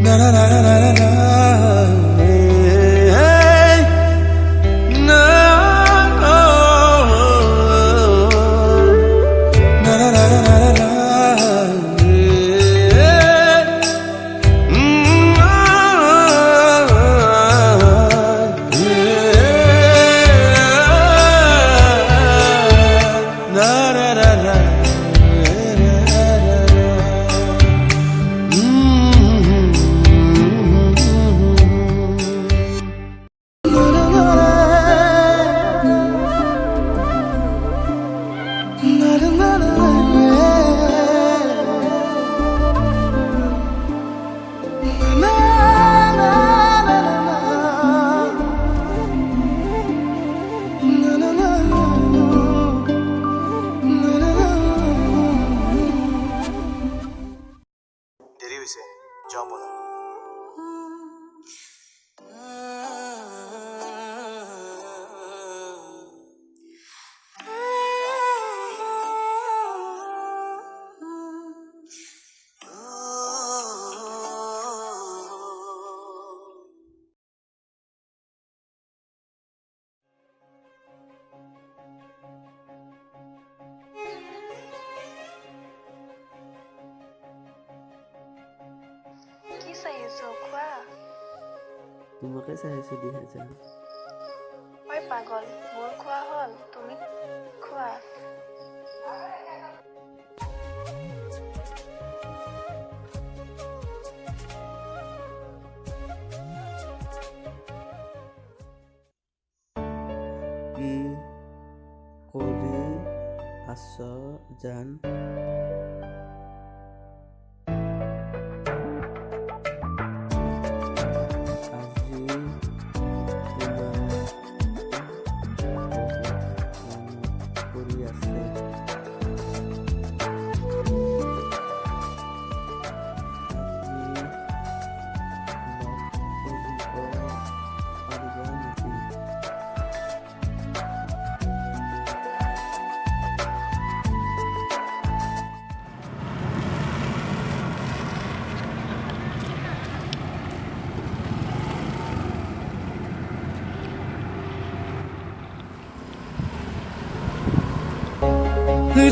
Na na na na na na. দেৰি হয়েছে, যাও বলো। কি চাই আছো খোৱা? তোমাকে চাই আছো দিহা যান। ঐ পাগল, মোৰ খোৱা হ'ল, তুমি খোৱা। কি কৰি আছ জান? আজি তোমাৰ মনত পৰি আছে। পাৰিবা নেকি?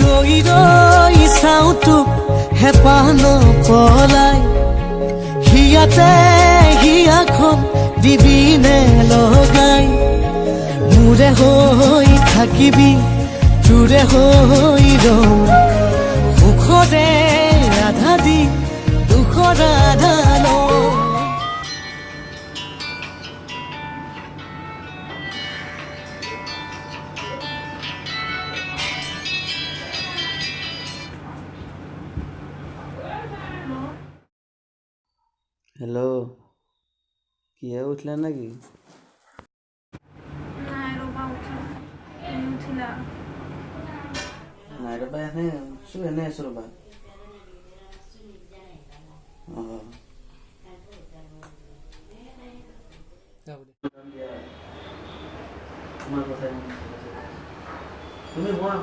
ৰৈ ৰৈ চাওঁ তোক হেঁপাহ নপলাই, হিয়াতে হিয়াখন দিবিনে লগাই, মোৰে হৈ থাকিবি তোৰে হৈ ৰওঁ, সুখৰে আধা দি দুখৰ আধা লওঁ। হেল্ল', কিহে উঠিলা নাকি? নাই ৰ'বা উঠা, তুমি উঠিলা? নাই ৰবা, এনে আছো ৰবা। তোমাৰ কথাই তুমি হোৱা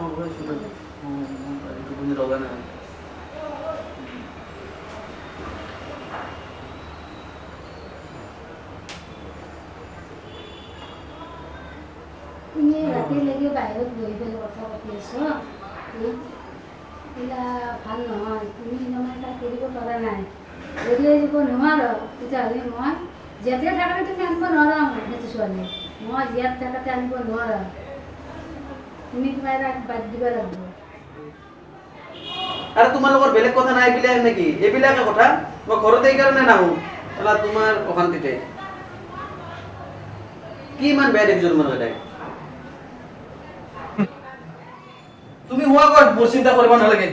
তুমি লগা নাই। তুমি ৰাতিলৈকে বাহিৰত বহি পেলাই কথা পাতি আছো, এইবিলাক ভাল নহয়। তুমি তাৰমানে তাক এৰিব পৰা নাই, যদি এৰিব নোৱাৰো তেতিয়াহ'লে মই যেতিয়া থাকোঁতে তুমি আনিব নোৱাৰা, মোৰ সেইটো ছোৱালী মই জীয়াত থাকোঁতে আনিব নোৱাৰা, তুমি তোমাৰ বাদ দিব লাগিব। আৰু তোমাৰ লগত বেলেগ কথা নাই এইবিলাক নেকি? এইবিলাকে কথা মই ঘৰতে এইকাৰণে নাহো, তোমাৰ অশান্তিতে কি ইমান বেয়া দেখিছো তোমাৰ তাই। তুমি হোৱা কয়, মোৰ চিন্তা কৰিব নালাগে।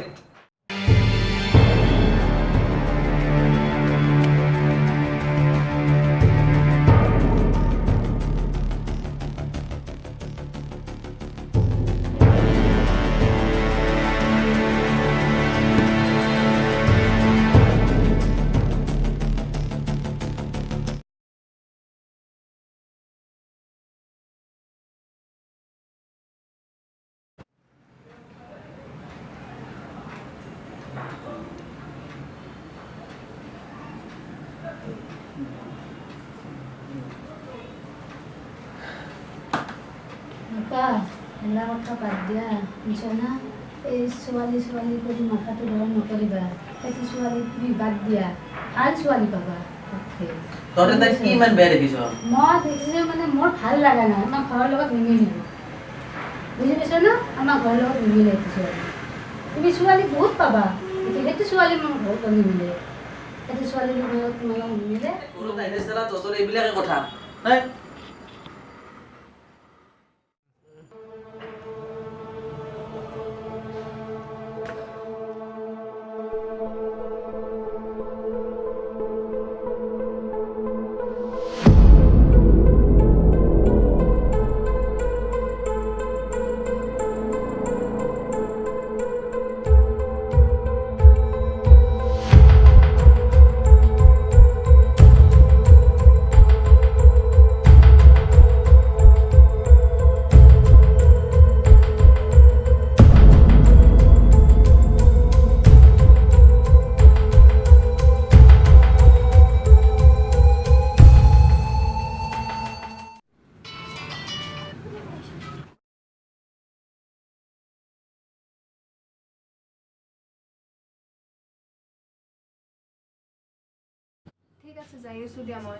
নকা এলা কথা বাদ দিয়া বুজিছা না এই ছোৱালী ছোৱালী কৰি মাথাটো গৰম নকৰিবা সেইটো ছোৱালী তুমি বাদ দিয়া ভাল ছোৱালী পাবা তহঁতে তাক কি ইমান বেয়া দেখিছ মই দেখিছোঁ মানে মোৰ ভাল লগা নাই আমাৰ ঘৰৰ লগত নিমিলিব বুজি পাইছ না আমাৰ ঘৰৰ লগত নিমিলে এইটো ছোৱালী তুমি ছোৱালী বহুত পাবা এতিয়া সেইটো ছোৱালী মোৰ বহুত নিমিলে সেইটো ছোৱালীৰ লগত তোমাৰ লগত নিমিলে তহঁতৰ এইবিলাকে কথা নাই ঠিক আছে যাই আছোঁ দিয়া মই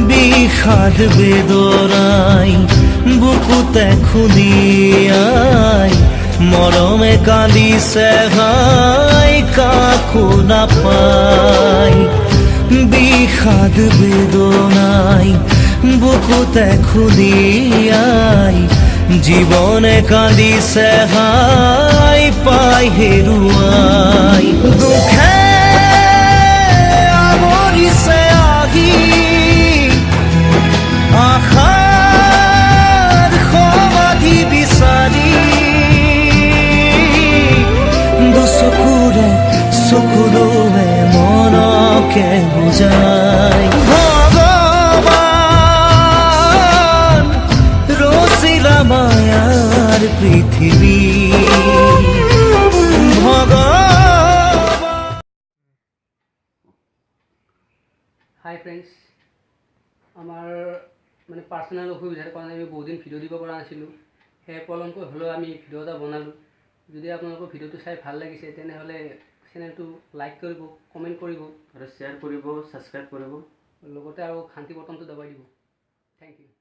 বিষাদ বেদনাই বুকুতে খুন্দিয়াই মৰমে কান্দিছে হাই কাকো নাপাই বিষাদ বেদনাই বুকুতে খুন্দিয়াই জীৱনে কান্দিছে হাই পাই হেৰুৱাই দুখে আৱৰিছে আহি আশাৰ সমাধি বিচাৰি দুচকুৰে চকুলোৱে মনকে বুজাই ভগৱান ৰচিলা মায়াৰ পৃথিৱী হাই ফ্ৰেণ্ডছ আমাৰ মানে পাৰ্চনেল অসুবিধাৰ কাৰণে আমি বহুদিন ভিডিঅ' দিব পৰা নাছিলোঁ সেয়ে পলমকৈ হ'লেও আমি ভিডিঅ' এটা বনালোঁ যদি আপোনালোকৰ ভিডিঅ'টো চাই ভাল লাগিছে তেনেহ'লে চেনেলটো লাইক কৰিব কমেণ্ট কৰিব আৰু শ্বেয়াৰ কৰিব ছাবস্ক্ৰাইব কৰিব লগতে আৰু ঘণ্টি বটনটো দবাই দিব থেংক ইউ